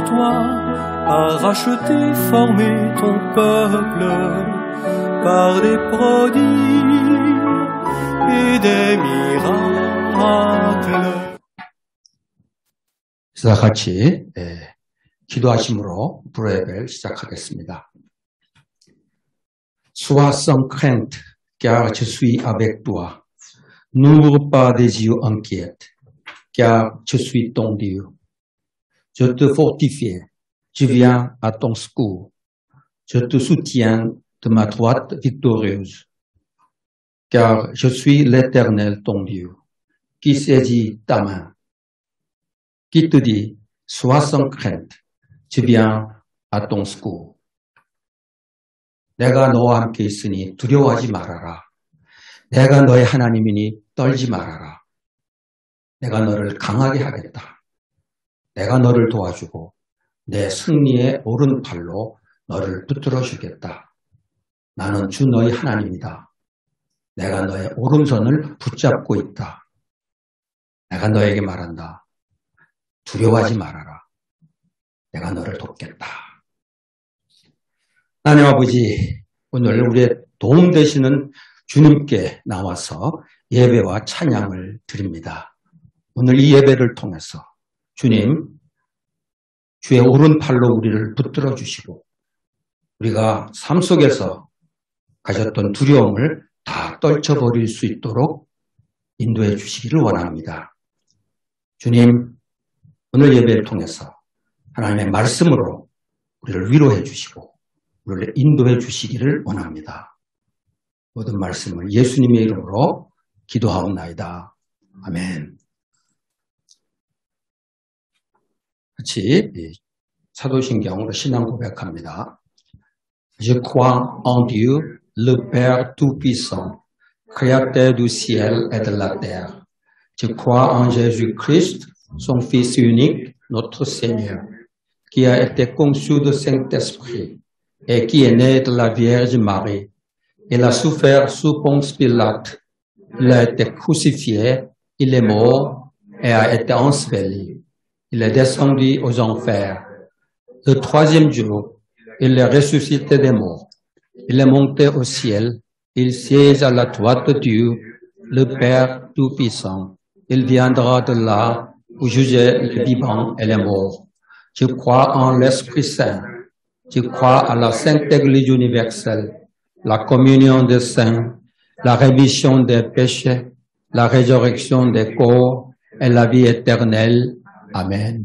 toi a racheté, formé ton peuple par des prodiges et des miracles. 자, 같이 기도하심으로 불예배를 시작하겠습니다. Sois sans crainte, car je suis avec toi. N'ouvre pas des yeux inquiets, car je suis ton Dieu. Je te fortifie, je viens à ton secours. Je te soutiens de ma droite victorieuse, car je suis l'Éternel ton Dieu, qui saisit ta main, qui te dit, sois sans crainte, je viens à ton secours. 내가 너와 함께 있으니 두려워하지 말아라. 내가 너의 하나님이니 떨지 말아라. 내가 너를 강하게 하겠다. 내가 너를 도와주고 내 승리의 오른팔로 너를 붙들어 주겠다. 나는 주 너희 하나님이다. 내가 너의 오른손을 붙잡고 있다. 내가 너에게 말한다. 두려워하지 말아라. 내가 너를 돕겠다. 하나님 아버지, 오늘 우리의 도움 되시는 주님께 나와서 예배와 찬양을 드립니다. 오늘 이 예배를 통해서 주님, 주의 오른팔로 우리를 붙들어 주시고 우리가 삶 속에서 가졌던 두려움을 다 떨쳐버릴 수 있도록 인도해 주시기를 원합니다. 주님, 오늘 예배를 통해서 하나님의 말씀으로 우리를 위로해 주시고 우리를 인도해 주시기를 원합니다. 모든 말씀을 예수님의 이름으로 기도하옵나이다. 아멘. 같이 사도신경으로 신앙 고백합니다. Je crois en Dieu, le Père Tout-Puissant, Créateur du ciel et de la terre. Je crois en Jésus-Christ, son Fils unique, notre Seigneur, qui a été conçu du Saint-Esprit et qui est né de la Vierge Marie. Il a souffert sous Ponce Pilate. Il a été crucifié, il est mort et a été enseveli. Il est descendu aux enfers. Le troisième jour, il est ressuscité des morts. Il est monté au ciel. Il siège à la droite de Dieu, le Père Tout-Puissant. Il viendra de là pour juger les vivants et les morts. Je crois en l'Esprit Saint. Je crois à la Sainte Église universelle, la communion des saints, la rémission des péchés, la résurrection des corps et la vie éternelle. Amen.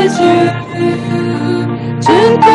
yeux, je te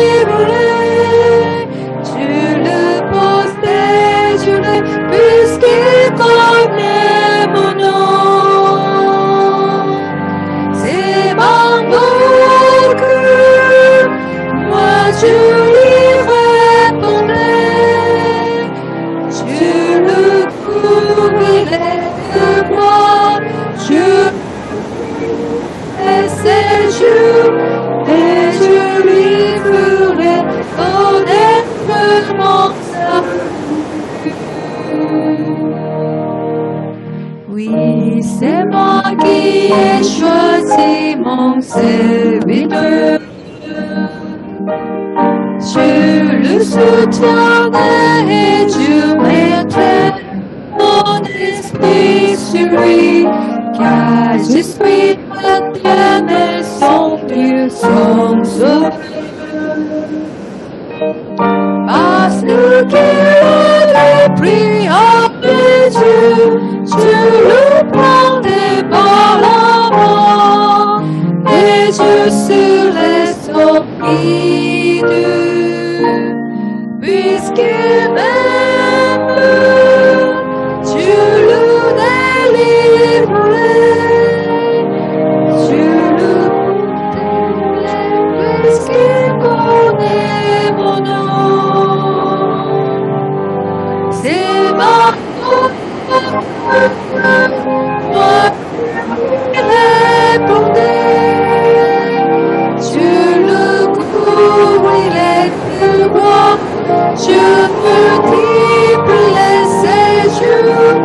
lèverai. Tu le poses mon serviteur. Tu le soutiendrais et tu mettrais mon esprit sur lui, car je suis l'Éternel, son Dieu, son sauveur. Parce qu'il est pris après Dieu, tu le prendrais par la main, et je serai son guide. Puisqu'il m'aime, tu le délivrerais, tu le protègerais, puisqu'il connaît mon nom. C'est ma moi qui l'ai porté, tu le couvrirais de moi. Je multiplie ses jours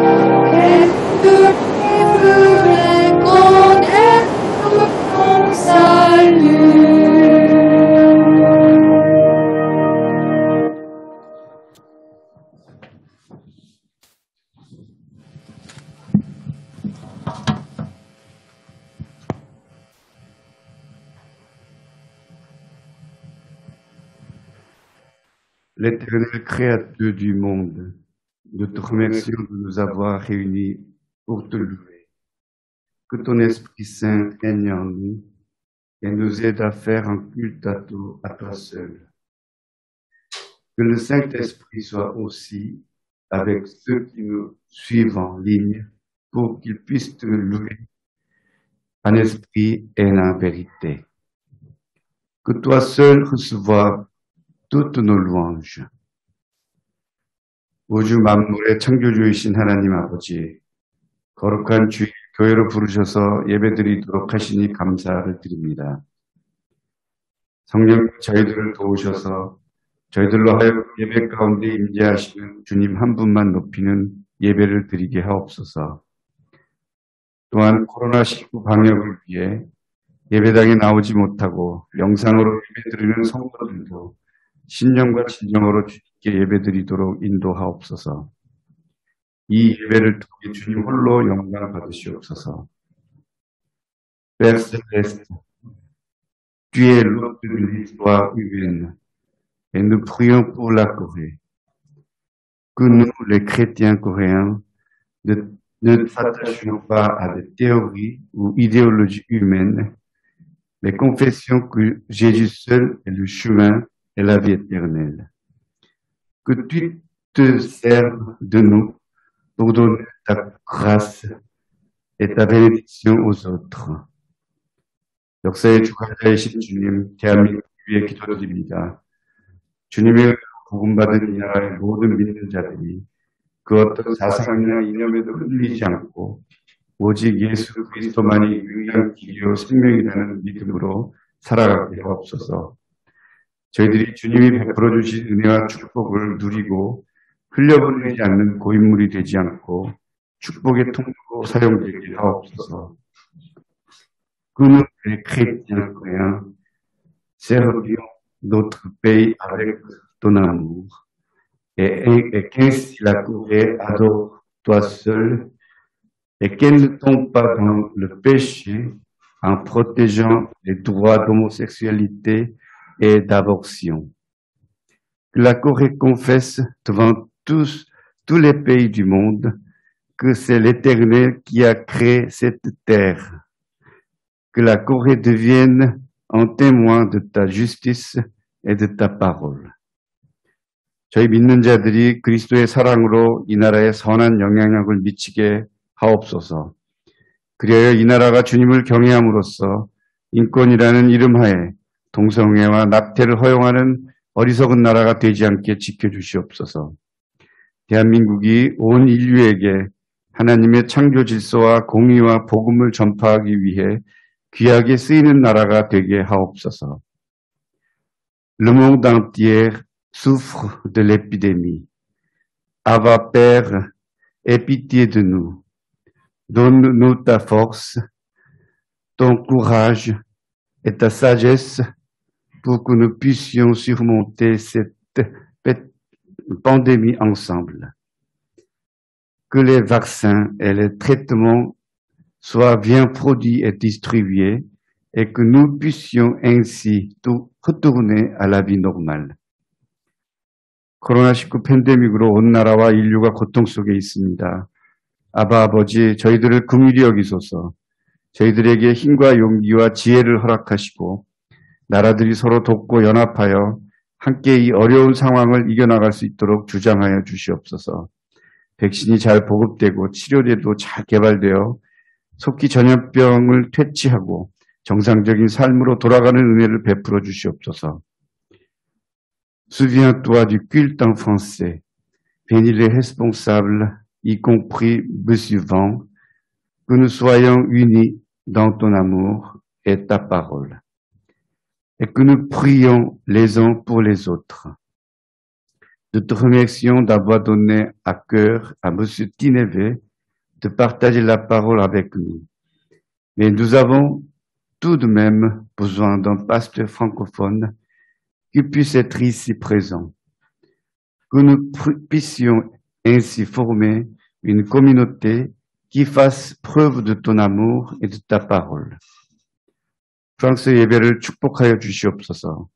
et je ferai connaître mon salut. L'Éternel Créateur du monde, nous te remercions de nous avoir réunis pour te louer. Que ton Esprit Saint règne en nous et nous aide à faire un culte à toi seul. Que le Saint-Esprit soit aussi avec ceux qui nous suivent en ligne pour qu'ils puissent te louer en esprit et en vérité. Que toi seul reçois toutes nos louanges. 우주 만물의 창조주이신 하나님 아버지, 거룩한 주일 교회로 부르셔서 예배드리도록 하시니 감사를 드립니다. 성령 저희들을 도우셔서 저희들로 하여금 예배 가운데 임재하시는 주님 한 분만 높이는 예배를 드리게 하옵소서. 또한 코로나19 방역을 위해 예배당에 나오지 못하고 영상으로 예배드리는 성도들도 신령과 진정으로 주님께 예배드리도록 인도하옵소서. 이 예배를 통해 주님 홀로 영광 받으시옵소서. Père Céleste, tu es l'hôte de l'histoire humaine et nous prions pour la Corée. Que nous, les chrétiens coréens, ne s'attachions pas à des théories ou idéologies humaines, mais confessions que Jésus seul est le chemin et la vie éternelle. Que tu te serves de nous pour donner ta grâce et ta bénédiction aux autres. 역사의 주관자이신 주님, 대한민국 위에 기도드립니다. 주님의 복음받은 이 나라의 모든 믿는 자들이 그 어떤 사상이나 이념에도 흔들리지 않고 오직 예수 그리스도만이 유일한 길이요 생명이라는 믿음으로 살아가게 하옵소서. 저희들이 주님이 베풀어 주신 은혜와 축복을 누리고 흘려보내지 않는 고인물이 되지 않고 축복의 통로로 사용되게 하옵소서. Que nous, les chrétiens coréens, servions notre pays avec ton amour et qu'ainsi la Corée adore toi seul et qu'elle ne tombe pas dans le péché en protégeant les droits d'homosexualité et d'avortion. Que la Corée confesse devant tous les pays du monde que c'est l'Éternel qui a créé cette terre. Que la Corée devienne un témoin de ta justice et de ta parole. 저희 믿는 자들이 그리스도의 사랑으로 이 나라에 선한 영향력을 미치게 하옵소서. 그리하여 이 나라가 주님을 경외함으로써 인권이라는 이름하에 동성애와 낙태를 허용하는 어리석은 나라가 되지 않게 지켜주시옵소서. 대한민국이 온 인류에게 하나님의 창조 질서와 공의와 복음을 전파하기 위해 귀하게 쓰이는 나라가 되게 하옵소서. Le monde entier souffre de l'épidémie. Abba Père, aie pitié de nous. Donne-nous ta force, ton courage et ta sagesse pour que nous puissions surmonter cette pandémie ensemble. Que les vaccins et les traitements soient bien produits et distribués et que nous puissions ainsi retourner à la vie normale. 코로나19 팬데믹으로 온 나라와 인류가 고통 속에 있습니다. 아바 아버지, 저희들을 긍휼히 여기소서. 저희들에게 힘과 용기와 지혜를 허락하시고 나라들이 서로 돕고 연합하여 함께 이 어려운 상황을 이겨나갈 수 있도록 주장하여 주시옵소서. 백신이 잘 보급되고 치료제도 잘 개발되어 속히 전염병을 퇴치하고 정상적인 삶으로 돌아가는 은혜를 베풀어 주시옵소서. Souviens-toi du culte en français. Bénis les responsables, y compris Monsieur Van, que nous soyons unis dans ton amour et ta parole, et que nous prions les uns pour les autres. Nous te remercions d'avoir donné à cœur à Monsieur Tineve de partager la parole avec nous. Mais nous avons tout de même besoin d'un pasteur francophone qui puisse être ici présent, que nous puissions ainsi former une communauté qui fasse preuve de ton amour et de ta parole. 프랑스 예배를 축복하여 주시옵소서.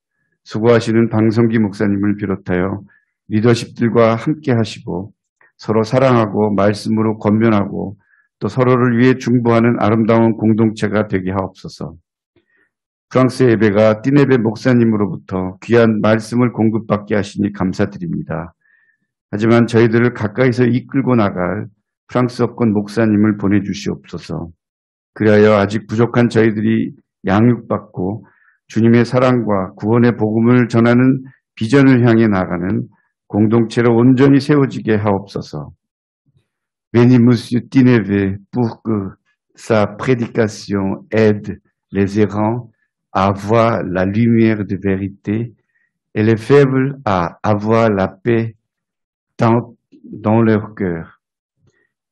수고하시는 방성기 목사님을 비롯하여 리더십들과 함께 하시고 서로 사랑하고 말씀으로 권면하고 또 서로를 위해 중보하는 아름다운 공동체가 되게 하옵소서. 프랑스 예배가 띠네베 목사님으로부터 귀한 말씀을 공급받게 하시니 감사드립니다. 하지만 저희들을 가까이서 이끌고 나갈 프랑스어권 목사님을 보내주시옵소서. 그리하여 아직 부족한 저희들이 양육받고 주님의 사랑과 구원의 복음을 전하는 비전을 향해 나가는 공동체로 온전히 세워지게 하옵소서. Bénis Monsieur Tineve pour que sa prédication aide les errants à avoir la lumière de vérité et les faibles à avoir la paix dans leur cœur,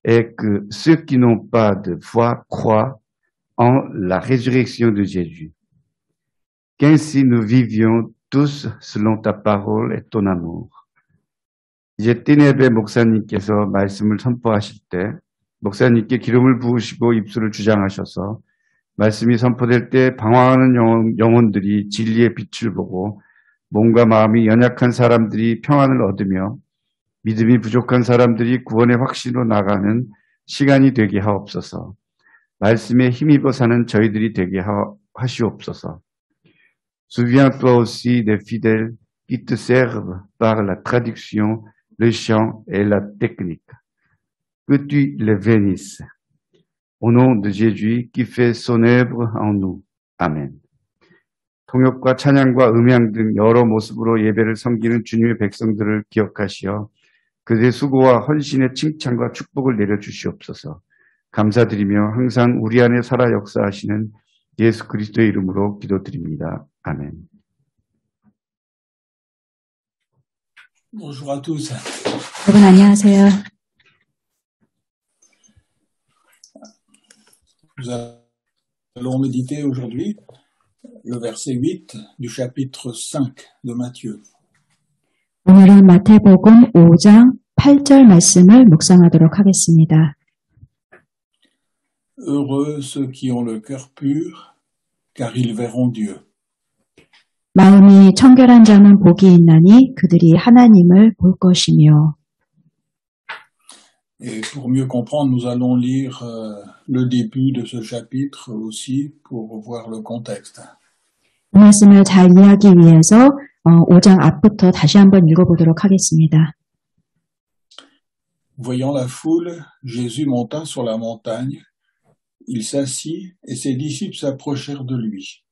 et que ceux qui n'ont pas de foi croient en la résurrection de Jésus. Qu'ainsi nous vivions tous selon ta parole et ton amour. 이제 띠네베 목사님께서 말씀을 선포하실 때 목사님께 기름을 부으시고 입술을 주장하셔서 말씀이 선포될 때 방황하는 영혼들이 진리의 빛을 보고 몸과 마음이 연약한 사람들이 평안을 얻으며 믿음이 부족한 사람들이 구원의 확신으로 나가는 시간이 되게 하옵소서. 말씀에 힘입어 사는 저희들이 되게 하시옵소서. Souviens-toi aussi des fidèles qui te servent par la traduction, le chant et la technique. Que tu les bénisses. Au nom de Jésus qui fait son œuvre en nous. 아멘. 통역과 찬양과 음향 등 여러 모습으로 예배를 섬기는 주님의 백성들을 기억하시어 그들의 수고와 헌신의 칭찬과 축복을 내려주시옵소서. 감사드리며 항상 우리 안에 살아 역사하시는 예수 그리스도의 이름으로 기도드립니다. 아멘. Bonjour à tous. 여러분 안녕하세요. Nous allons méditer aujourd'hui le verset 8 du chapitre 5 de Matthieu. 오늘은 마태복음 5장 8절 말씀을 묵상하도록 하겠습니다. Heureux ceux qui ont le cœur pur, car ils verront Dieu. 마음이 청결한 자는 복이 있나니 그들이 하나님을 볼 것이며. Et pour mieux comprendre, nous allons lire le début de ce chapitre aussi pour voir le contexte. 이 말씀을 잘 이해하기 위해서 5장 앞부터 다시 한번 읽어보도록 하겠습니다. Voyant la foule, Jésus monta sur la montagne, il s'assit et ses disciples s'approchèrent de lui.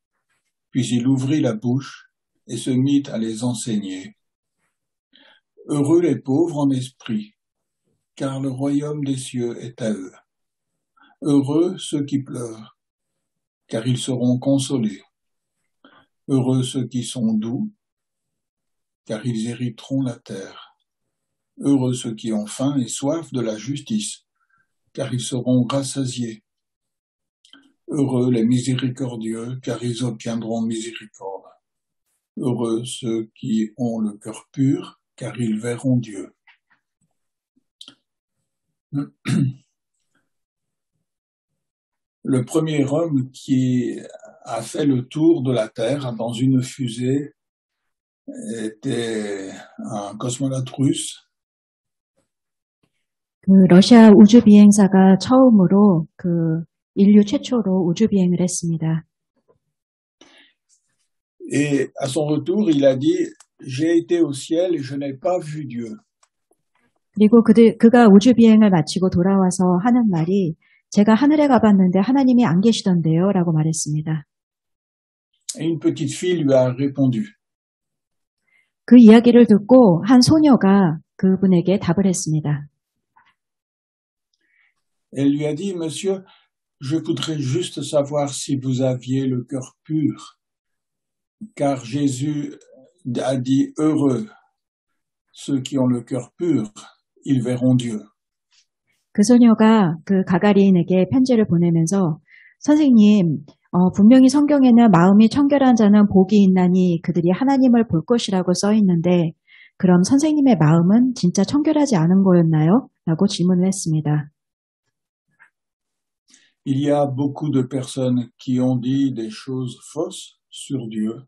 Puis il ouvrit la bouche et se mit à les enseigner. Heureux les pauvres en esprit, car le royaume des cieux est à eux. Heureux ceux qui pleurent, car ils seront consolés. Heureux ceux qui sont doux, car ils hériteront la terre. Heureux ceux qui ont faim et soif de la justice, car ils seront rassasiés. Heureux les miséricordieux, car ils obtiendront miséricorde. Heureux ceux qui ont le cœur pur, car ils verront Dieu. Le premier homme qui a fait le tour de la Terre dans une fusée était un cosmonaute russe. 그 러시아 우주 비행사가 처음으로 인류 최초로 우주 비행을 했습니다. Et à son retour, il a dit, j'ai été au ciel et je n'ai pas vu Dieu. 그리고 그가 우주 비행을 마치고 돌아와서 하는 말이 제가 하늘에 가봤는데 하나님이 안 계시던데요 라고 말했습니다. Et une petite fille lui a répondu. 그 이야기를 듣고 한 소녀가 그분에게 답을 했습니다. Elle lui a dit, monsieur, je voudrais juste savoir si vous aviez le cœur pur, car Jésus a dit, heureux ceux qui ont le cœur pur, ils verront Dieu. 그 소녀가 그 가가린에게 편지를 보내면서 선생님, 분명히 성경에는 마음이 청결한 자는 복이 있나니 그들이 하나님을 볼 것이라고 써 있는데 그럼 선생님의 마음은 진짜 청결하지 않은 거였나요? 라고 질문을 했습니다. Il y a beaucoup de personnes qui ont dit des choses fausses sur Dieu.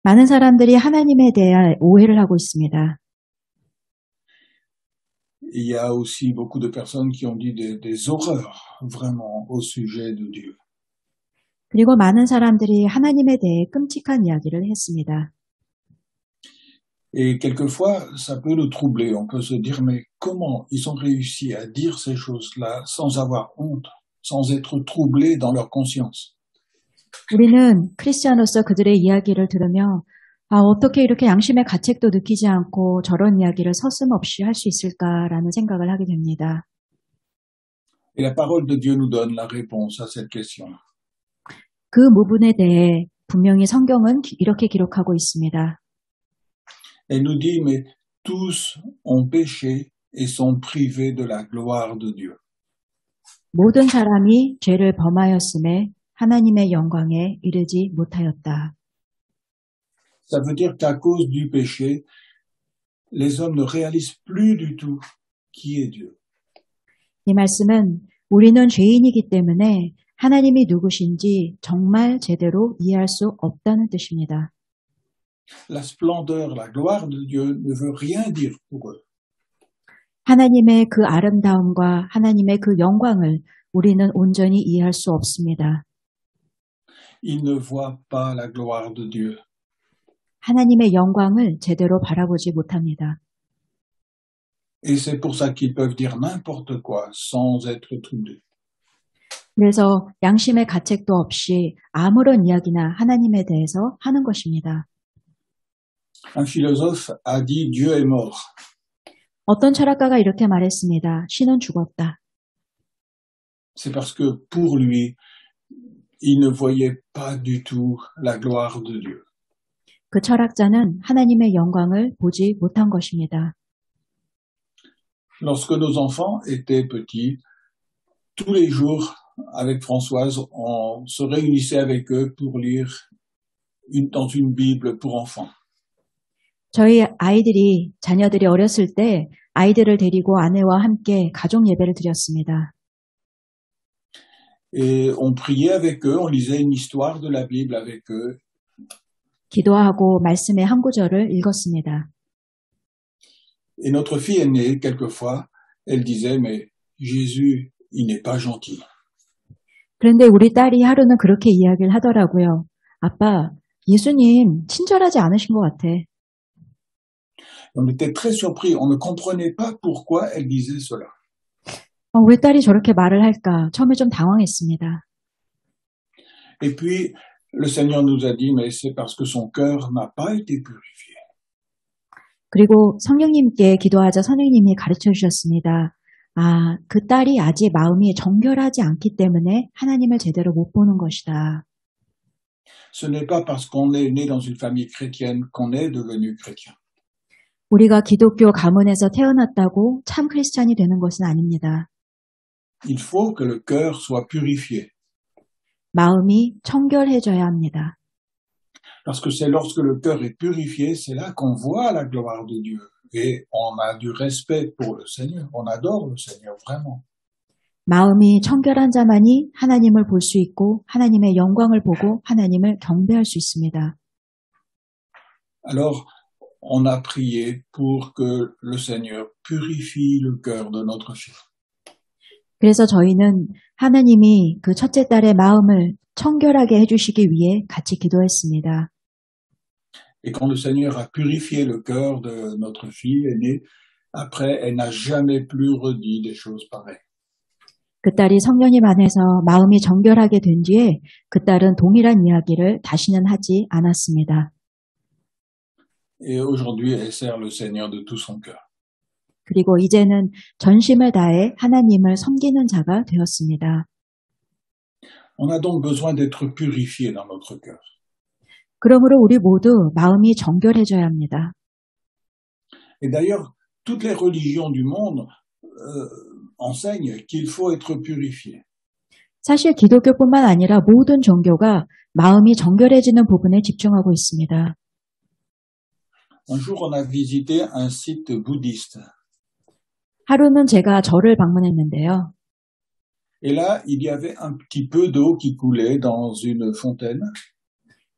많은 사람들이 하나님에 대해 오해를 하고 있습니다. Il y a aussi beaucoup de personnes qui ont dit des horreurs vraiment au sujet de Dieu. 그리고 많은 사람들이 하나님에 대해 끔찍한 이야기를 했습니다. Et quelquefois, ça peut nous troubler. On peut se dire, mais comment ils ont réussi à dire ces choses-là sans avoir honte, sans être troublés dans leur conscience? 우리는 크리스찬으로서 그들의 이야기를 들으며 어떻게 이렇게 양심의 가책도 느끼지 않고 저런 이야기를 서슴없이 할 수 있을까라는 생각을 하게 됩니다. Et la parole de Dieu nous donne la réponse à cette question. 그 부분에 대해 분명히 성경은 이렇게 기록하고 있습니다. Elle nous dit, mais tous ont péché et sont privés de la gloire de Dieu. 모든 사람이 죄를 범하였음에 하나님의 영광에 이르지 못하였다. Ça veut dire qu'à cause du péché, les hommes ne réalisent plus du tout qui est Dieu. 이 말씀은 우리는 죄인이기 때문에 하나님이 누구신지 정말 제대로 이해할 수 없다는 뜻입니다. La splendeur, la gloire de Dieu ne veut rien dire pour eux. 하나님의 그 아름다움과 하나님의 그 영광을 우리는 온전히 이해할 수 없습니다. Ils ne voient pas la gloire de Dieu. 하나님의 영광을 제대로 바라보지 못합니다. Et c'est pour ça qu'ils peuvent dire n'importe quoi sans être troublés. 그래서 양심의 가책도 없이 아무런 이야기나 하나님에 대해서 하는 것입니다. Un philosophe a dit Dieu est mort. 어떤 철학가가 이렇게 말했습니다. 신은 죽었다. C'est parce que pour lui, il ne voyait pas du tout la gloire de Dieu. 그 철학자는 하나님의 영광을 보지 못한 것입니다. Lorsque nos enfants étaient petits, tous les jours, avec Françoise, on se réunissait avec eux pour lire dans une Bible pour enfants. 저희 자녀들이 어렸을 때 아이들을 데리고 아내와 함께 가족 예배를 드렸습니다. Et on priait avec eux, on lisait une histoire de la Bible avec eux. 기도하고 말씀의 한 구절을 읽었습니다. Et notre fille aînée, quelquefois, elle disait, mais Jésus, il n'est pas gentil. 그런데 우리 딸이 하루는 그렇게 이야기를 하더라고요. 아빠, 예수님 친절하지 않으신 것 같아. On était très surpris, on ne comprenait pas pourquoi elle disait cela. 왜 딸이 저렇게 말을 할까? 처음에 좀 당황했습니다. Et puis, le Seigneur nous a dit, mais c'est parce que son cœur n'a pas été purifié. 그리고 성령님께 기도하자 선생님이 가르쳐 주셨습니다. 그 딸이 아직 마음이 정결하지 않기 때문에 하나님을 제대로 못 보는 것이다. Ce n'est pas parce qu'on est né dans une famille chrétienne qu'on est devenu chrétien. 우리가 기독교 가문에서 태어났다고 참 크리스찬이 되는 것은 아닙니다. Il faut que le cœur soit purifié. 마음이 청결해져야 합니다. Parce que c'est lorsque le cœur est purifié, c'est là qu'on voit la gloire de Dieu. Et on a du respect pour le Seigneur. On adore le Seigneur, vraiment. 마음이 청결한 자만이 하나님을 볼 수 있고 하나님의 영광을 보고 하나님을 경배할 수 있습니다. Alors, on a prié pour que le Seigneur purifie le cœur de notre fille. 그래서 저희는 하나님이 그 첫째 딸의 마음을 청결하게 해주시기 위해 같이 기도했습니다. Et quand le Seigneur a purifié le cœur de notre fille aînée, après, elle n'a jamais plus redit des choses pareilles. 그 딸이 성령님 안에서 마음이 정결하게 된 뒤에 그 딸은 동일한 이야기를 다시는 하지 않았습니다. Et aujourd'hui, elle sert le Seigneur de tout son cœur. 그리고 이제는 전심을 다해 하나님을 섬기는 자가 되었습니다. On a donc besoin d'être purifié dans notre cœur. 그러므로 우리 모두 마음이 정결해져야 합니다. Et d'ailleurs, toutes les religions du monde enseignent qu'il faut être purifié. 사실 기독교뿐만 아니라 모든 종교가 마음이 정결해지는 부분에 집중하고 있습니다. Un jour, on a visité un site bouddhiste. 하루는 제가 절을 방문했는데요. Et là, il y avait un petit peu d'eau qui coulait dans une fontaine.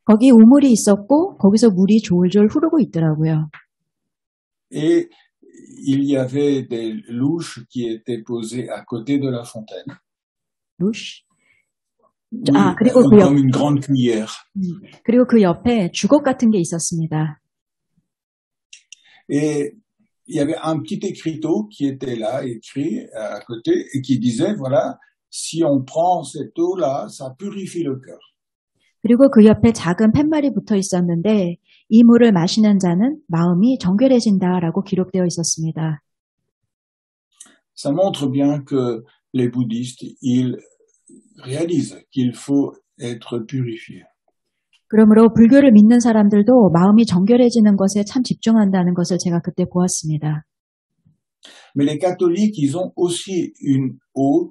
거기 우물이 있었고 거기서 물이 졸졸 흐르고 있더라고요. Et il y avait des louches qui étaient posées à côté de la fontaine. 루시. Oui, 그리고 comme une grande cuillère. 그리고 그 옆에 주걱 같은 게 있었습니다. Et il y avait un petit écriteau qui était là, écrit à côté, et qui disait, voilà, si on prend cette eau-là, ça purifie le cœur. 그리고 그 옆에 작은 팻말이 붙어 있었는데 이 물을 마시는 자는 마음이 정결해진다라고 기록되어 있었습니다. Ça montre bien que les bouddhistes, ils réalisent qu'il faut être purifié. 그러므로 불교를 믿는 사람들도 마음이 정결해지는 것에 참 집중한다는 것을 제가 그때 보았습니다. Mais les catholiques, ils ont aussi une eau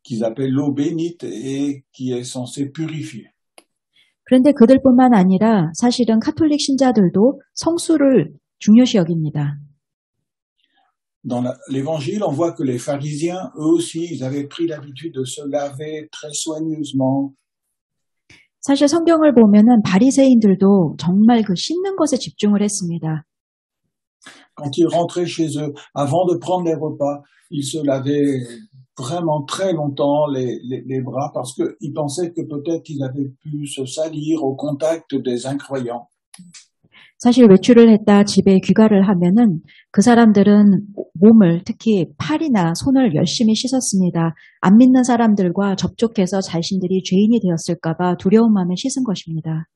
qu'ils appellent l'eau bénite et qui est censée purifier. 그런데 그들뿐만 아니라 사실은 카톨릭 신자들도 성수를 중요시 여깁니다. Dans l'évangile, on voit que les pharisiens, eux aussi, ils avaient pris l'habitude de se laver très soigneusement. 사실 성경을 보면은 바리새인들도 정말 그 씻는 것에 집중을 했습니다. Quand ils rentraient chez eux, avant de prendre les repas, ils se lavaient vraiment très longtemps les bras parce qu'ils pensaient que peut-être ils avaient pu se salir au contact des incroyants. 사실 외출을 했다 집에 귀가를 하면은 그 사람들은 몸을 특히 팔이나 손을 열심히 씻었습니다. 안 믿는 사람들과 접촉해서 자신들이 죄인이 되었을까봐 두려운 마음에 씻은 것입니다.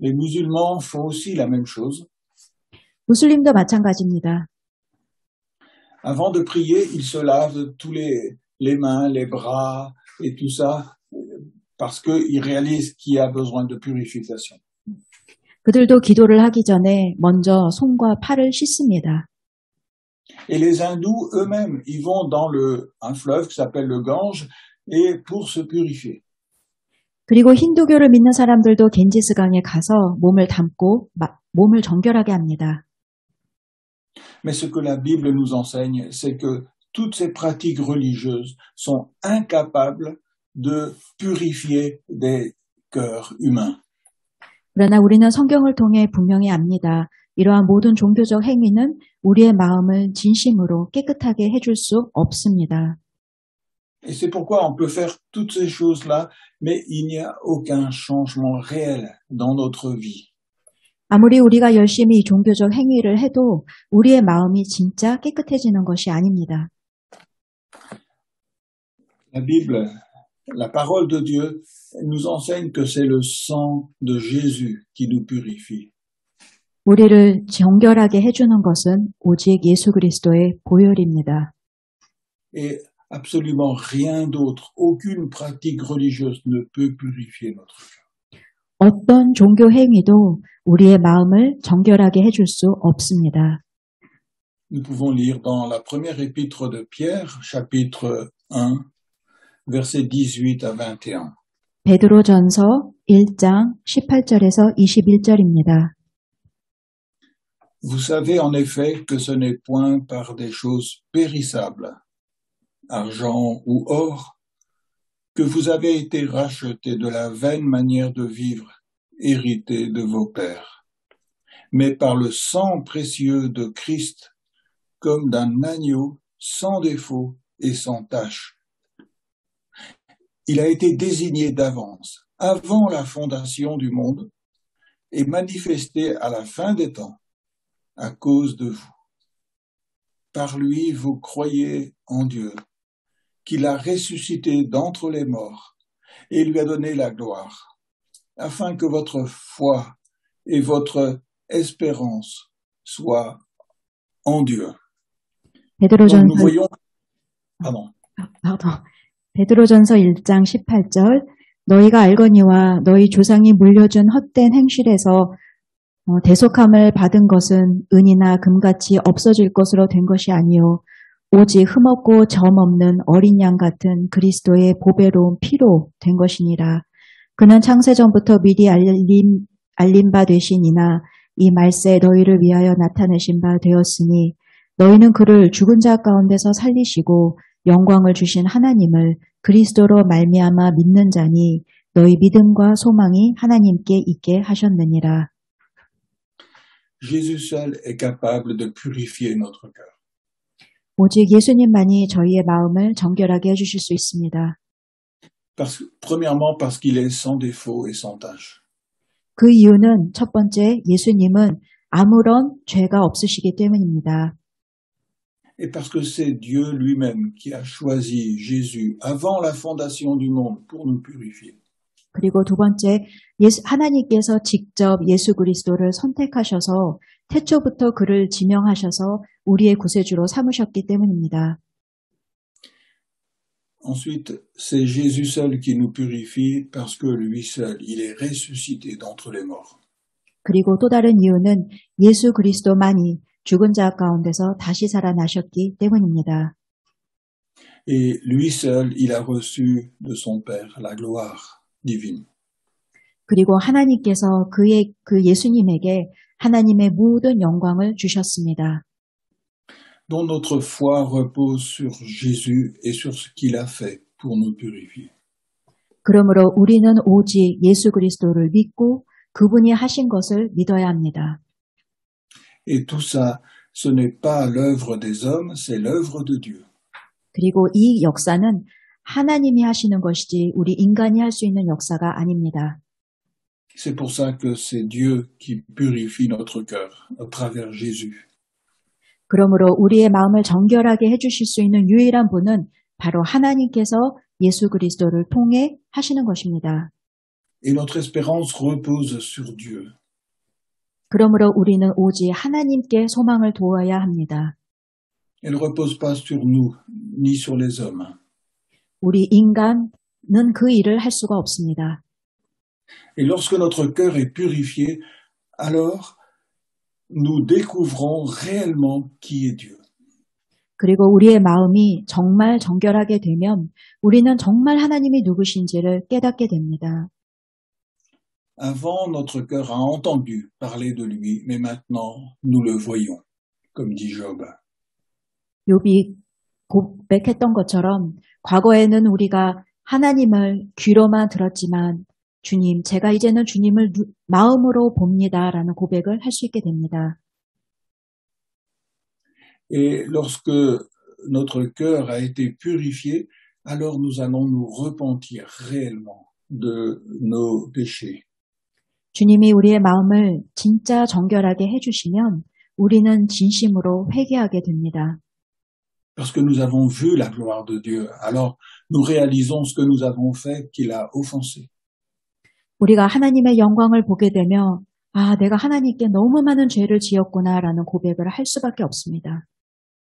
Les musulmans font aussi la même chose. 무슬림도 마찬가지입니다. Avant de prier, ils se lavent tous les mains, les bras et tout ça parce qu'ils réalisent qu'il y a besoin de purification. 그들도 기도를 하기 전에 먼저 손과 팔을 씻습니다. Et les hindous eux-mêmes, ils vont dans un fleuve qui s'appelle le Gange et pour se purifier. 그리고 힌두교를 믿는 사람들도 겐지스강에 가서 몸을 담고 몸을 정결하게 합니다. Mais ce que la Bible nous enseigne, c'est que toutes ces pratiques religieuses sont incapables de purifier des cœurs humains. 그러나 우리는 성경을 통해 분명히 압니다. 이러한 모든 종교적 행위는 우리의 마음을 진심으로 깨끗하게 해줄 수 없습니다. Et c'est pourquoi on peut faire toutes ces choses-là, mais il n'y a aucun changement réel dans notre vie. 아무리 우리가 열심히 종교적 행위를 해도 우리의 마음이 진짜 깨끗해지는 것이 아닙니다. La Bible, la parole de Dieu, nous enseigne que c'est le sang de Jésus qui nous purifie. 우리를 정결하게 해주는 것은 오직 예수 그리스도의 보혈입니다. Et absolument rien d'autre, aucune pratique religieuse ne peut purifier notre cœur. 어떤 종교 행위도 우리의 마음을 정결하게 해줄 수 없습니다. Nous pouvons lire dans la première épître de Pierre, chapitre 1, versets 18 à 21. 베드로전서 1장 18절에서 21절입니다. Vous savez en effet que ce n'est point par des choses périssables, argent ou or, que vous avez été rachetés de la vaine manière de vivre héritée de vos pères, mais par le sang précieux de Christ, comme d'un agneau sans défaut et sans tache. Il a été désigné d'avance, avant la fondation du monde, et manifesté à la fin des temps, à cause de vous. Par lui, vous croyez en Dieu, qu'il a ressuscité d'entre les morts et lui a donné la gloire, afin que votre foi et votre espérance soient en Dieu. Donc nous voyons, 베드로전서 1장 18절 너희가 알거니와 너희 조상이 물려준 헛된 행실에서 대속함을 받은 것은 은이나 금같이 없어질 것으로 된 것이 아니요 오직 흠없고 점없는 어린 양 같은 그리스도의 보배로운 피로 된 것이니라. 그는 창세전부터 미리 알림 바 되신 이나 이 말세 너희를 위하여 나타내신 바 되었으니 너희는 그를 죽은 자 가운데서 살리시고 영광을 주신 하나님을 그리스도로 말미암아 믿는 자니 너희 믿음과 소망이 하나님께 있게 하셨느니라. Jésus seul est capable de purifier notre cœur. 오직 예수님만이 저희의 마음을 정결하게 해주실 수 있습니다. Premièrement parce qu'il est sans défaut et sans tache. 그 이유는 첫 번째 예수님은 아무런 죄가 없으시기 때문입니다. Et parce que c'est Dieu lui-même qui a choisi Jésus avant la fondation du monde pour nous purifier. 그리고 두 번째, 하나님께서 직접 예수 그리스도를 선택하셔서 태초부터 그를 지명하셔서 우리의 구세주로 삼으셨기 때문입니다. Ensuite, c'est Jésus seul qui nous purifie parce que lui seul, il est ressuscité d'entre les morts. 그리고 또 다른 이유는 예수 그리스도만이 죽은 자 가운데서 다시 살아나셨기 때문입니다. Et lui seul, il a reçu de son Père la gloire divine. 그리고 하나님께서 그 예수님에게 하나님의 모든 영광을 주셨습니다. Donc notre foi repose sur Jésus et sur ce qu'il a fait pour nous purifier. 그러므로 우리는 오직 예수 그리스도를 믿고 그분이 하신 것을 믿어야 합니다. Et tout ça, ce n'est pas l'œuvre des hommes, c'est l'œuvre de Dieu. 그리고 이 역사는 하나님이 하시는 것이지 우리 인간이 할 수 있는 역사가 아닙니다. C'est pour ça que c'est Dieu qui purifie notre cœur à travers Jésus. 그러므로 우리의 마음을 정결하게 해주실 수 있는 유일한 분은 바로 하나님께서 예수 그리스도를 통해 하시는 것입니다. Et notre espérance repose sur Dieu. 그러므로 우리는 오직 하나님께 소망을 두어야 합니다. Elle ne repose pas sur nous, ni sur les hommes. 우리 인간은 그 일을 할 수가 없습니다. Et lorsque notre cœur est purifié, alors nous découvrons réellement qui est Dieu. 그리고 우리의 마음이 정말 정결하게 되면 우리는 정말 하나님이 누구신지를 깨닫게 됩니다. Avant, notre cœur a entendu parler de lui, mais maintenant, nous le voyons, comme dit Job. 욥이 고백했던 것처럼 과거에는 우리가 하나님을 귀로만 들었지만 주님, 제가 이제는 주님을 마음으로 봅니다라는 고백을 할 수 있게 됩니다. Et lorsque notre cœur a été purifié, alors nous allons nous repentir réellement de nos péchés. 주님이 우리의 마음을 진짜 정결하게 해주시면 우리는 진심으로 회개하게 됩니다. Parce que nous avons vu la gloire de Dieu, alors nous réalisons ce que nous avons fait qu'il a offensé. 우리가 하나님의 영광을 보게 되면 아, 내가 하나님께 너무 많은 죄를 지었구나라는 고백을 할 수밖에 없습니다.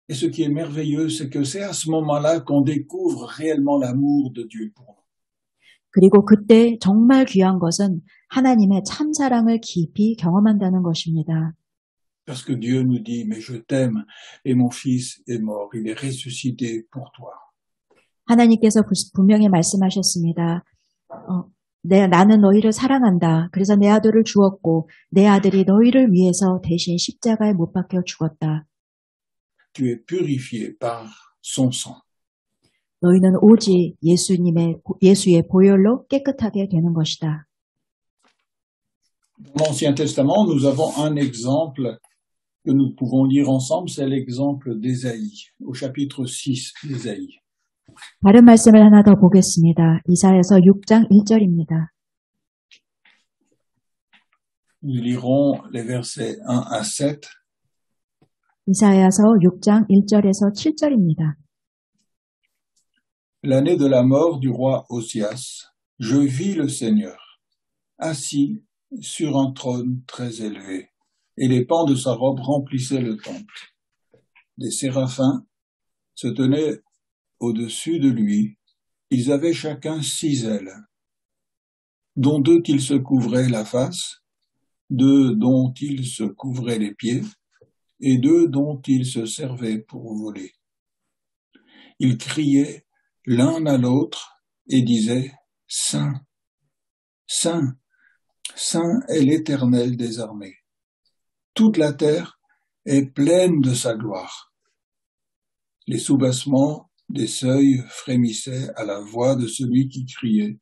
Et ce qui est merveilleux, c'est que c'est à ce moment-là qu'on découvre réellement l'amour de Dieu pour nous. 그리고 그때 정말 귀한 것은 하나님의 참 사랑을 깊이 경험한다는 것입니다. Parce que Dieu nous dit, mais je t'aime et mon fils est mort, il est ressuscité pour toi. 하나님께서 분명히 말씀하셨습니다. 나는 너희를 사랑한다. 그래서 내 아들을 주었고 내 아들이 너희를 위해서 대신 십자가에 못 박혀 죽었다. Tu es purifié par son sang. 너희는 오직 예수의 보혈로 깨끗하게 되는 것이다. Dans l'Ancien Testament, nous avons un exemple que nous pouvons lire ensemble, c'est l'exemple d'Ésaïe, au chapitre 6 d'Ésaïe. 다른 말씀을 하나 더 보겠습니다. 이사야서 6장 1절입니다. Nous lirons les versets 1 à 7. 이사야서 6장 1절에서 7절입니다. L'année de la mort du roi Osias, je vis le Seigneur, assis sur un trône très élevé, et les pans de sa robe remplissaient le temple. Des séraphins se tenaient au-dessus de lui, ils avaient chacun 6 ailes, dont 2 qu'ils se couvraient la face, 2 dont ils se couvraient les pieds, et 2 dont ils se servaient pour voler. Ils criaient l'un à l'autre et disaient « Saint, Saint, Saint est l'Éternel des armées. Toute la terre est pleine de sa gloire. » Les soubassements des seuils frémissaient à la voix de celui qui criait,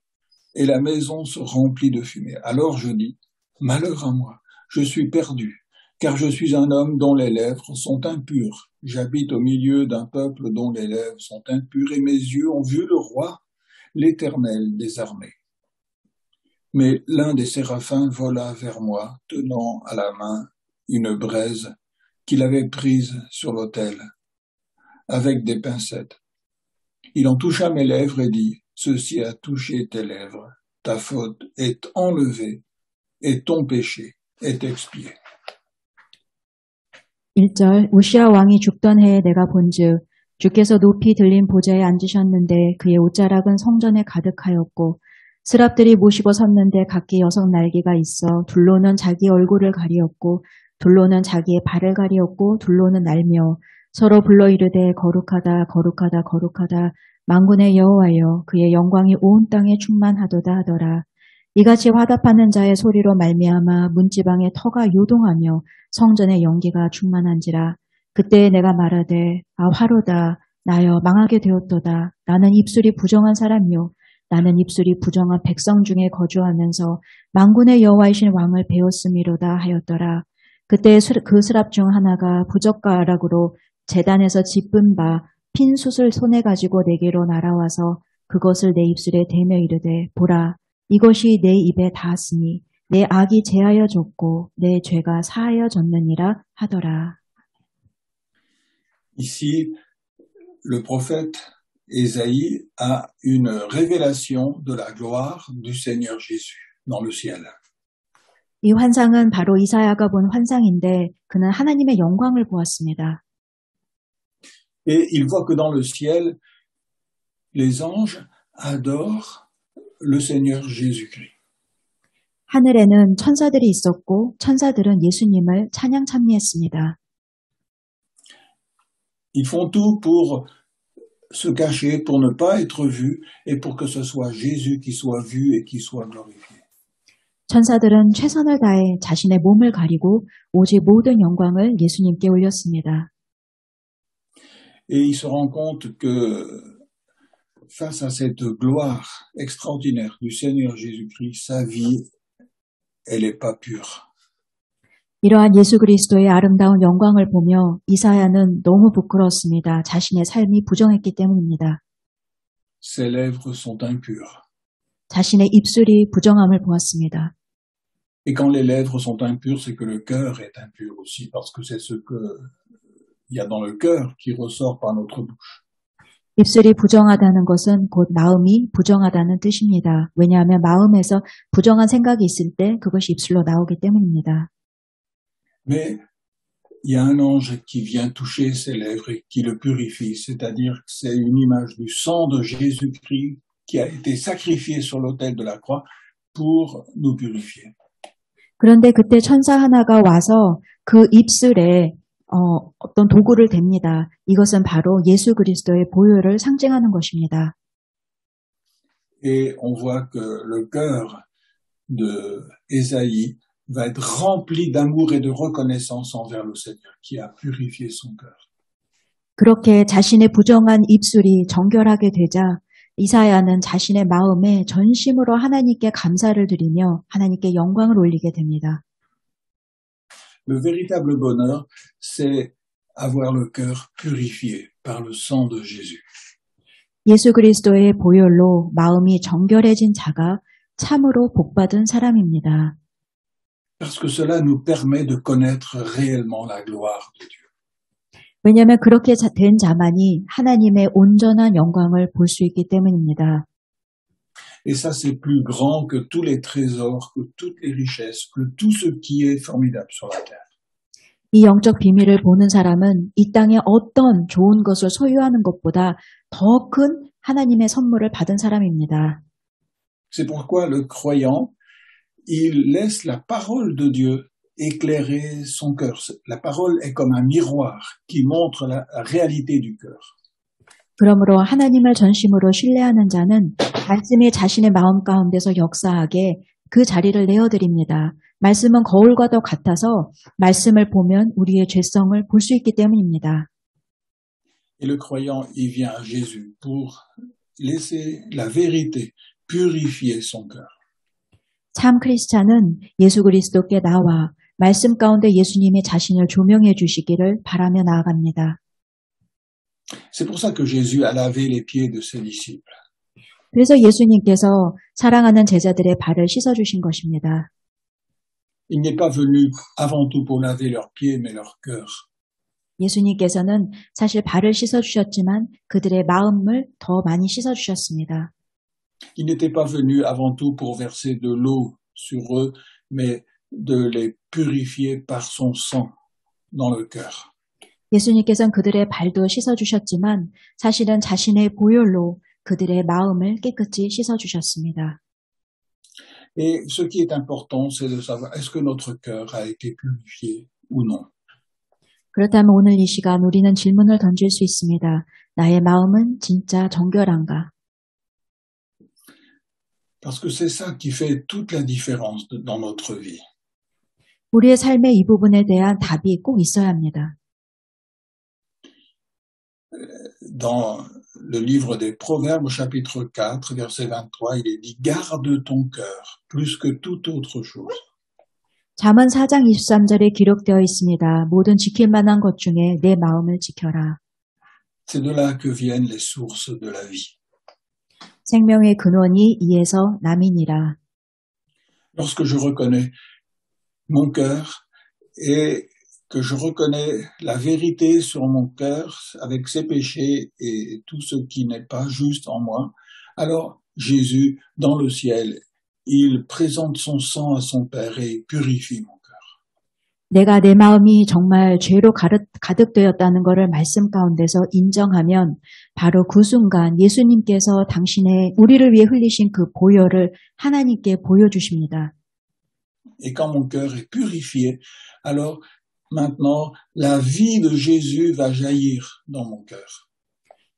et la maison se remplit de fumée. Alors je dis, malheur à moi, je suis perdu, car je suis un homme dont les lèvres sont impures. J'habite au milieu d'un peuple dont les lèvres sont impures, et mes yeux ont vu le roi, l'Éternel des armées. Mais l'un des séraphins vola vers moi, tenant à la main une braise qu'il avait prise sur l'autel, avec des pincettes. Il en toucha mes lèvres et dit, « Ceci a touché tes lèvres, ta faute est enlevée et ton péché est expié. » 1절 우시야 왕이 죽던 해에 내가 본즉 주께서 높이 들린 보좌에 앉으셨는데 그의 옷자락은 성전에 가득하였고 스랍들이 모시고 섰는데 각기 6 날개가 있어 둘로는 자기 얼굴을 가리었고 둘로는 자기의 발을 가리었고 둘로는 날며 서로 불러 이르되 거룩하다 거룩하다 거룩하다 만군의 여호와여 그의 영광이 온 땅에 충만하도다 하더라. 이같이 화답하는 자의 소리로 말미암아 문지방의 터가 요동하며 성전의 연기가 충만한지라. 그때 내가 말하되 아 화로다 나여 망하게 되었도다. 나는 입술이 부정한 사람이요 나는 입술이 부정한 백성 중에 거주하면서 만군의 여호와이신 왕을 배웠음이로다 하였더라. 그때 그 스랍 중 하나가 부젓가락으로 제단에서 짚은 바 핀 숯을 손에 가지고 내게로 날아와서 그것을 내 입술에 대며 이르되 보라 이것이 내 입에 닿았으니 내 악이 제하여졌고 내 죄가 사하여졌느니라 하더라. Ici, le prophète Ésaïe a une révélation de la gloire du Seigneur Jésus dans le ciel. 이 환상은 바로 이사야가 본 환상인데 그는 하나님의 영광을 보았습니다. Et il voit que dans le ciel, les anges adorent le Seigneur Jésus-Christ. 하늘에는 천사들이 있었고 천사들은 예수님을 찬양 찬미했습니다. Ils font tout pour se cacher, pour ne pas être vus et pour que ce soit Jésus qui soit vu et qui soit glorifié. 천사들은 최선을 다해 자신의 몸을 가리고 오직 모든 영광을 예수님께 올렸습니다. Et il se rend compte que face à cette gloire extraordinaire du Seigneur Jésus-Christ, sa vie, elle n'est pas pure. 이러한 예수 그리스도의 아름다운 영광을 보며 이사야는 너무 부끄러웠습니다. 자신의 삶이 부정했기 때문입니다. Ses lèvres sont impures. 자신의 입술이 부정함을 보았습니다. Et quand les lèvres sont impures, c'est que le cœur est impur aussi, parce que c'est ce qu'il y a dans le cœur qui ressort par notre bouche. 입술이 부정하다는 것은 곧 마음이 부정하다는 뜻입니다. 왜냐하면 마음에서 부정한 생각이 있을 때 그것이 입술로 나오기 때문입니다. Mais il y a un ange qui vient toucher ses lèvres et qui le purifie, c'est-à-dire que c'est une image du sang de Jésus-Christ qui a été sacrifié sur l'autel de la croix pour nous purifier. 그런데 그때 천사 하나가 와서 그 입술에 어떤 도구를 댑니다. 이것은 바로 예수 그리스도의 보혈을 상징하는 것입니다. Et on voit que le cœur de Ésaïe va être rempli d'amour et de reconnaissance envers le Seigneur qui a purifié son cœur. 그렇게 자신의 부정한 입술이 정결하게 되자 이사야는 자신의 마음에 전심으로 하나님께 감사를 드리며 하나님께 영광을 올리게 됩니다. Le véritable bonheur, c'est avoir le cœur purifié par le sang de Jésus. 예수 그리스도의 보혈로 마음이 정결해진 자가 참으로 복받은 사람입니다. Parce que cela nous permet de connaître réellement la gloire de Dieu. 왜냐하면 그렇게 된 자만이 하나님의 온전한 영광을 볼 수 있기 때문입니다. Et ça, c'est plus grand que tous les trésors, que toutes les richesses, que tout ce qui est formidable sur la terre. 이 영적 비밀을 보는 사람은 이 땅에 어떤 좋은 것을 소유하는 것보다 더 큰 하나님의 선물을 받은 사람입니다. C'est pourquoi le croyant, il laisse la parole de Dieu éclairer son cœur. La parole est comme un miroir qui montre la réalité du cœur. 그러므로 하나님을 전심으로 신뢰하는 자는 말씀이 자신의 마음 가운데서 역사하게 그 자리를 내어드립니다. 말씀은 거울과도 같아서 말씀을 보면 우리의 죄성을 볼 수 있기 때문입니다. Et le croyant, il vient à Jésus pour laisser la vérité purifier son cœur. 참 크리스찬은 예수 그리스도께 나와 말씀 가운데 예수님이 자신을 조명해 주시기를 바라며 나아갑니다. C'est pour ça que Jésus a lavé les pieds de ses disciples. 그래서 예수님께서 사랑하는 제자들의 발을 씻어주신 것입니다. Il n'est pas venu avant tout pour laver leurs pieds, mais leur cœur. 예수님께서는 사실 발을 씻어주셨지만 그들의 마음을 더 많이 씻어주셨습니다. Il n'était pas venu avant tout pour verser de l'eau sur eux, mais de les purifier par son sang dans le cœur. 예수님께서는 그들의 발도 씻어주셨지만 사실은 자신의 보혈로 그들의 마음을 깨끗이 씻어주셨습니다. Et ce qui est important, c'est de savoir est-ce que notre cœur a été purifié ou non. 그렇다면 오늘 이 시간 우리는 질문을 던질 수 있습니다. 나의 마음은 진짜 정결한가? Parce que c'est ça qui fait toute la différence dans notre vie. 우리의 삶의 이 부분에 대한 답이 꼭 있어야 합니다. Dans le livre des Proverbes, chapitre 4, verset 23, il est dit « Garde ton cœur plus que toute autre chose. » 잠언 4장 23절에 기록되어 있습니다. 모든 지킬 만한 것 중에 내 마음을 지켜라. C'est de là que viennent les sources de la vie. 생명의 근원이 이에서 남이니라. Lorsque je reconnais mon cœur et que je reconnais la vérité sur mon cœur avec ses péchés et tout ce qui n'est pas juste en moi, alors Jésus, dans le ciel, il présente son sang à son Père et purifie mon cœur. 내가 내 마음이 정말 죄로 가득되었다는 것을 말씀 가운데서 인정하면 바로 그 순간 예수님께서 당신의 우리를 위해 흘리신 그 보혈을 하나님께 보여주십니다. Et quand mon cœur est purifié, alors maintenant la vie de Jésus va jaillir dans mon cœur.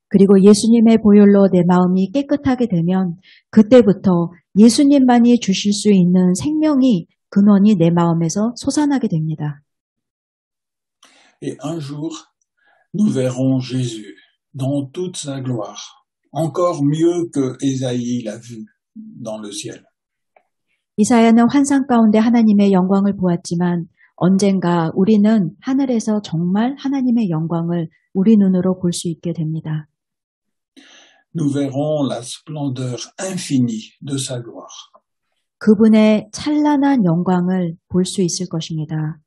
그리고 예수님의 보혈로 내 마음이 깨끗하게 되면 그때부터 예수님만이 주실 수 있는 생명이 근원이 내 마음에서 솟아나게 됩니다. Et un jour, nous verrons Jésus dans toute sa gloire, encore mieux que Ésaïe l'a vu dans le ciel. 이사야는 환상 가운데 하나님의 영광을 보았지만 언젠가 우리는 하늘에서 정말 하나님의 영광을 우리 눈으로 볼 수 있게 됩니다. Nous verrons la splendeur infinie de sa gloire. 그분의 찬란한 영광을 볼 수 있을 것입니다.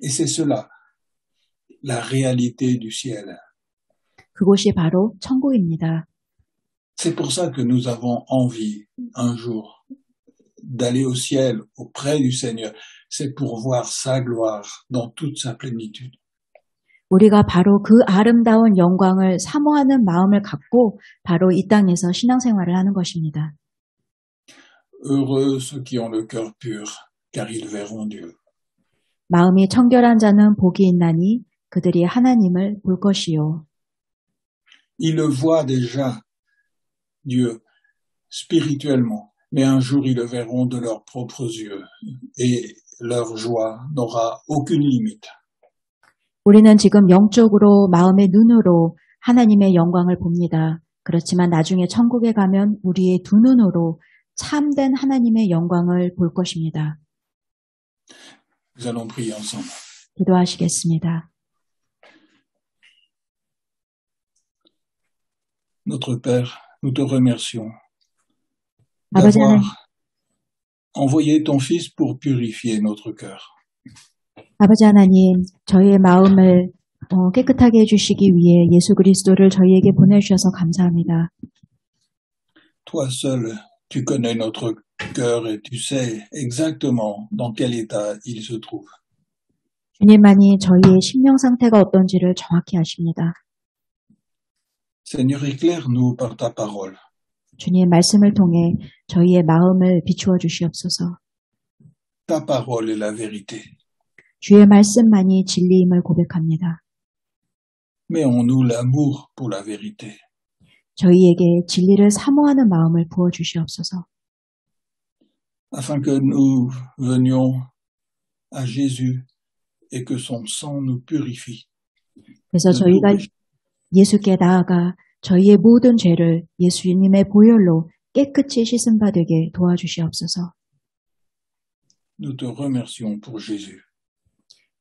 Et c'est cela, la réalité du ciel. 그곳이 바로 천국입니다. C'est pour ça que nous avons envie un jour d'aller au ciel auprès du Seigneur. C'est pour voir sa gloire dans toute sa plénitude. 우리가 바로 그 아름다운 영광을 사모하는 마음을 갖고 바로 이 땅에서 신앙생활을 하는 것입니다. Heureux ceux qui ont le cœur pur, car ils verront Dieu. 마음이 청결한 자는 복이 있나니 그들이 하나님을 볼 것이요. Ils le voient déjà, Dieu. spirituellement, mais un jour ils le verront de leurs propres yeux et leur joie n'aura aucune limite. 우리는 지금 영적으로 마음의 눈으로 하나님의 영광을 봅니다. 그렇지만 나중에 천국에 가면 우리의 두 눈으로 참된 하나님의 영광을 볼 것입니다. Nous allons prier ensemble. 기도하시겠습니다. Notre Père, nous te remercions 아버지 d'avoir 하나님, envoyé ton Fils pour purifier notre cœur. 아버지 하나님, 저희의 마음을 깨끗하게 해주시기 위해 예수 그리스도를 저희에게 보내주셔서 감사합니다. Toi seul, tu connais notre cœur et tu sais exactement dans quel état il se trouve. 주님만이 저희의 심령 상태가 어떤지를 정확히 아십니다. Seigneur, éclaire-nous par ta parole. 주님의 말씀을 통해 저희의 마음을 비추어 주시옵소서. Ta parole est la vérité. 주의 말씀만이 진리임을 고백합니다. Mets en nous l'amour pour la vérité. 저희에게 진리를 사모하는 마음을 부어 주시옵소서. Afin que nous venions à Jésus et que son sang nous purifie. 그래서 de tout 저희가 péché. 예수께 나아가 저희의 모든 죄를 예수님의 보혈로 깨끗이 씻음 바 되게 도와주시옵소서. Nous te remercions pour Jésus.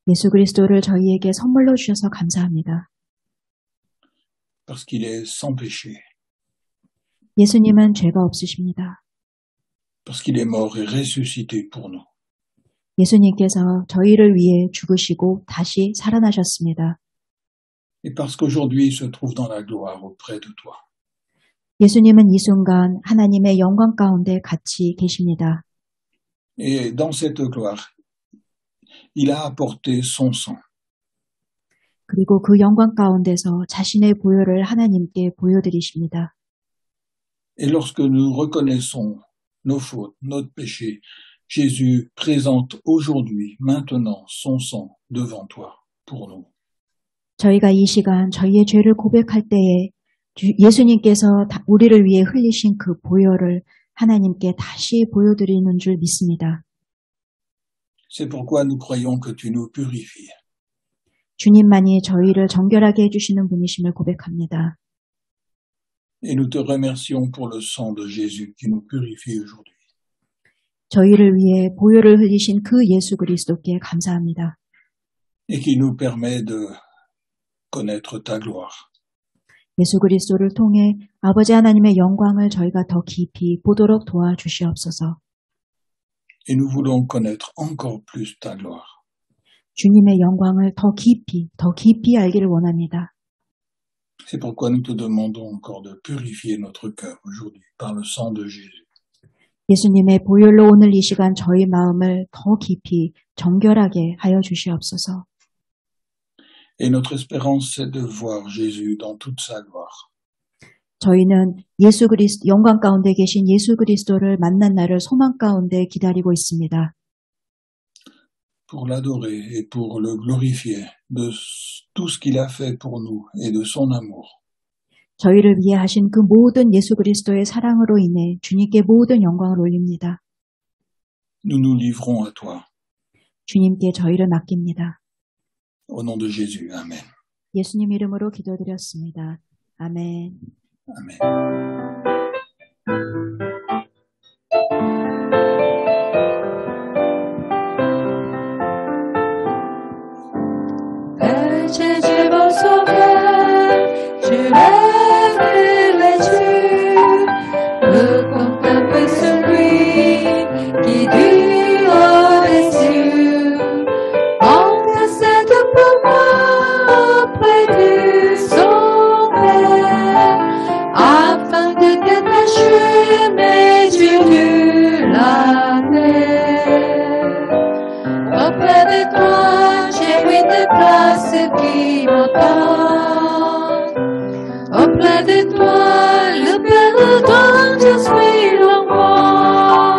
예수 그리스도를 저희에게 선물로 주셔서 감사합니다. Parce qu'il est sans péché. 예수님은 죄가 없으십니다. Parce qu'il est mort et ressuscité pour nous. 예수님께서 저희를 위해 죽으시고 다시 살아나셨습니다. Et parce qu'aujourd'hui il se trouve dans la gloire auprès de toi. 예수님은 이 순간 하나님의 영광 가운데 같이 계십니다. Et dans cette gloire, il a apporté son sang. 그리고 그 영광 가운데서 자신의 보혈을 하나님께 보여드리십니다. Et lorsque nous reconnaissons nos fautes, notre péché, Jésus présente aujourd'hui, maintenant, son sang devant toi, pour nous. 저희가 이 시간 저희의 죄를 고백할 때에 예수님께서 우리를 위해 흘리신 그 보혈을 하나님께 다시 보여드리는 줄 믿습니다. C'est pourquoi nous croyons que tu nous purifies. 주님만이 저희를 정결하게 해주시는 분이심을 고백합니다. Et nous te remercions pour le sang de Jésus qui nous purifie aujourd'hui. 저희를 위해 보혈을 흘리신 그 예수 그리스도께 감사합니다. Et qui nous permet de connaître ta gloire. 예수 그리스도를 통해 아버지 하나님의 영광을 저희가 더 깊이 보도록 도와주시옵소서. Et nous voulons connaître encore plus ta gloire. 주님의 영광을 더 깊이 알기를 원합니다. C'est pourquoi nous te demandons encore de purifier notre cœur aujourd'hui par le sang de Jésus. 예수님의 보혈로 오늘 이 시간 저희 마음을 더 깊이 정결하게 하여 주시옵소서. Et notre espérance, c'est de voir Jésus dans toute sa gloire. 저희는 예수 그리스도 영광 가운데 계신 예수 그리스도를 만난 날을 소망 가운데 기다리고 있습니다. Pour l'adorer et pour le glorifier de tout ce qu'il a fait pour nous et de son amour. 저희를 위해 하신 그 모든 예수 그리스도의 사랑으로 인해 주님께 모든 영광을 올립니다. Nous nous livrons à toi. 주님께 저희를 맡깁니다. Au nom de Jésus. Amen. 예수님 이름으로 기도드렸습니다. 아멘. Amen. Jésus mon sauveur, je rêve et je contemple celui qui dure des cieux. Intercède pour moi auprès de son Père, afin de détacher mes yeux de la terre. Auprès de toi, j'ai eu des places qui m'entendent. Auprès de toi, le Père dont je suis l'enfant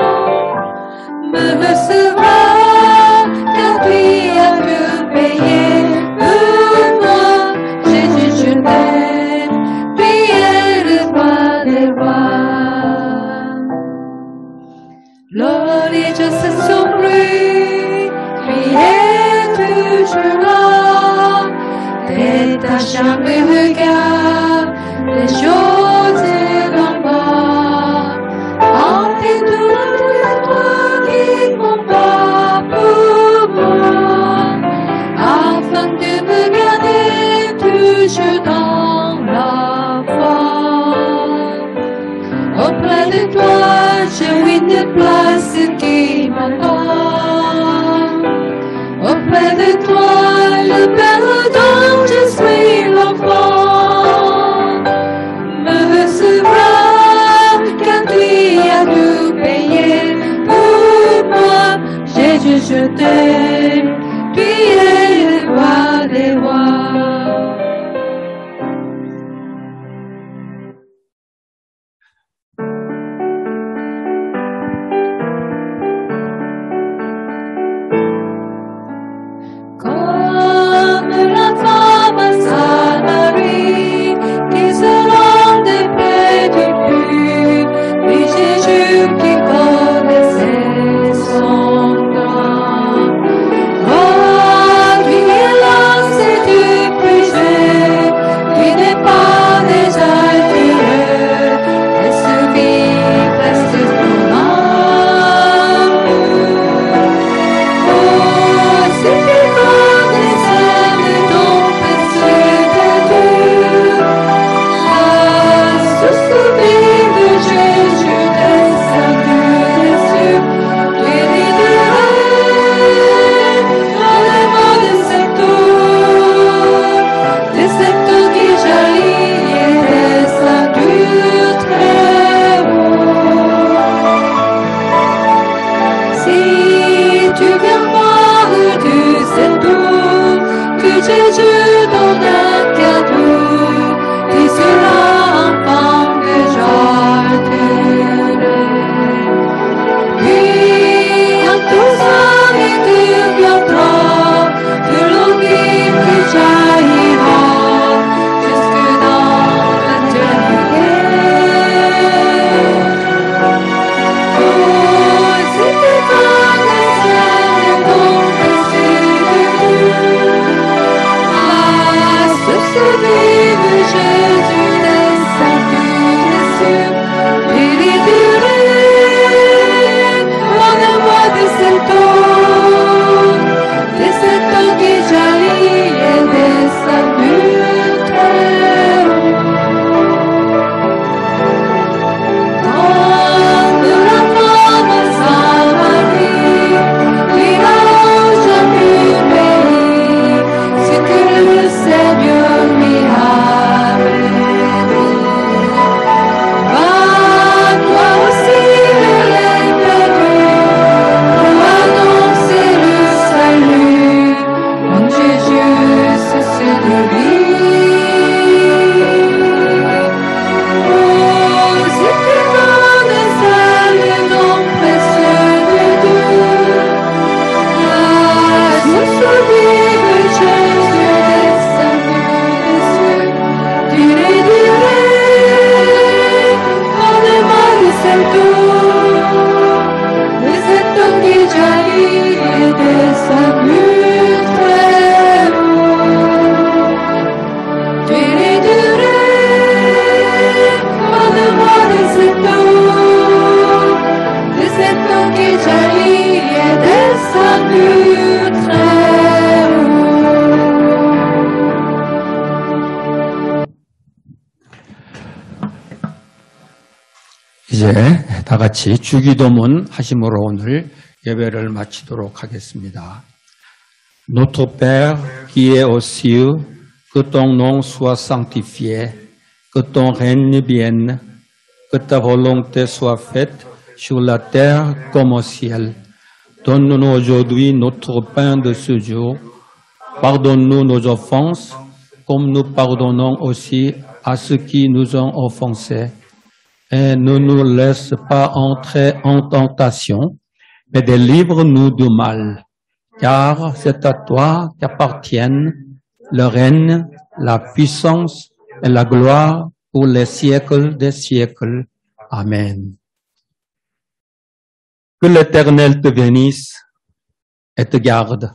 me recevra, car lui a tout payé pour moi. Jésus, je t'aime, lui est le roi des rois. détachant mes regards des choses d'en bas. En tes douleurs, toi qui combats pour moi, afin de me garder toujours dans la foi. Auprès de toi, j'ai une place qui m'attend. Auprès de toi, le Père dont je suis l'enfant me recevra, car tu as tout payé pour moi. Jésus, je t'aime, tu es le roi des rois. Comme la femme à Samarie qui se rendait près du puits, puis Jésus qui connaissait son nom. Oh, lui est lancé du péché, qui n'est pas déjà tiré, et ce vit reste son âme. Oh, si tu connaissais le don précieux de Dieu, la source vive de Jésus descendu des cieux, tu lui dirais, donne-moi de cette eau qui jaillit et descend du très haut. Si tu viens boire de cette eau que Jésus donne un cadeau, tu seras enfant que j'attendrai. Puis en tous hommes et tu viendras, de l'eau vive qui jaillira jusque dans l'éternité. Oh, si tu connaissais le don précieux de Dieu, la source vive Jésus descendu des cieux, tu lui dirais, donne-moi de cette eau qui jaillit et descend du très haut. Comme la femme à Samarie, qui n'a jamais payé ce que le Seigneur lui avait donné. Va, toi aussi, les perdus, pour annoncer le salut, en Jésus, c'est de lui. Oh, si tu connaissais le nom précieux de Dieu, la source vive Jésus descendu des cieux, tu lui dirais, donne-moi de cette eau qui jaillit et descend du très haut. Tu lui dirais, donne-moi de cette eau qui jaillit et descend du très haut. 이제 다 같이 주기도문 하심으로 오늘 예배를 마치도록 하겠습니다. Notre Père qui es aux cieux, que ton nom soit sanctifié, que ton règne vienne, que ta volonté soit faite sur la terre comme au ciel. Donne-nous aujourd'hui notre pain de ce jour. Pardonne-nous nos offenses, comme nous pardonnons aussi à ceux qui nous ont offensés. Et ne nous laisse pas entrer en tentation, mais délivre-nous du mal. Car c'est à toi qu'appartiennent le règne, la puissance et la gloire pour les siècles des siècles. Amen. Que l'Éternel te bénisse et te garde.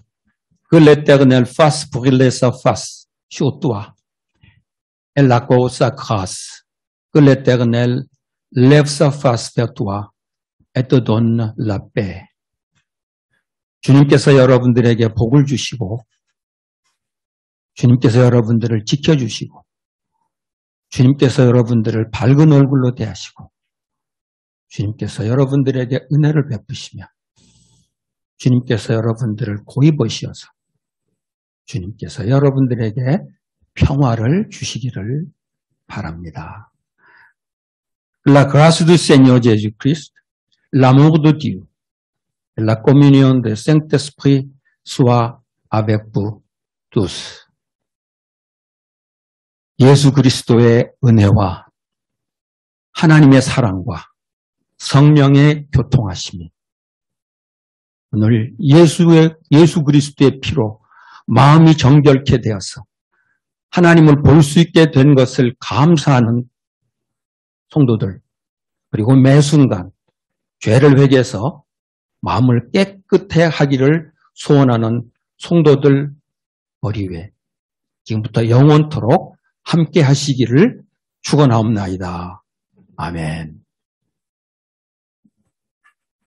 Que l'Éternel fasse briller sa face sur toi et la cause sa grâce, que l'Éternel lève sa face vers toi et te donne la paix. 주님께서 여러분들에게 복을 주시고 주님께서 여러분들을 지켜주시고 주님께서 여러분들을 밝은 얼굴로 대하시고 주님께서 여러분들에게 은혜를 베푸시며 주님께서 여러분들을 고이 보시어서 주님께서 여러분들에게 평화를 주시기를 바랍니다. La grâce du Seigneur Jésus-Christ, l'amour de Dieu, et la communion du Saint-Esprit soit avec vous tous. 예수 그리스도의 은혜와 하나님의 사랑과 성령의 교통하심이 오늘 예수 그리스도의 피로 마음이 정결케 되어서 하나님을 볼 수 있게 된 것을 감사하는 성도들, 그리고 매 순간 죄를 회개해서 마음을 깨끗해 하기를 소원하는 성도들 머리 위에 지금부터 영원토록 함께 하시기를 축원하옵나이다. 아멘.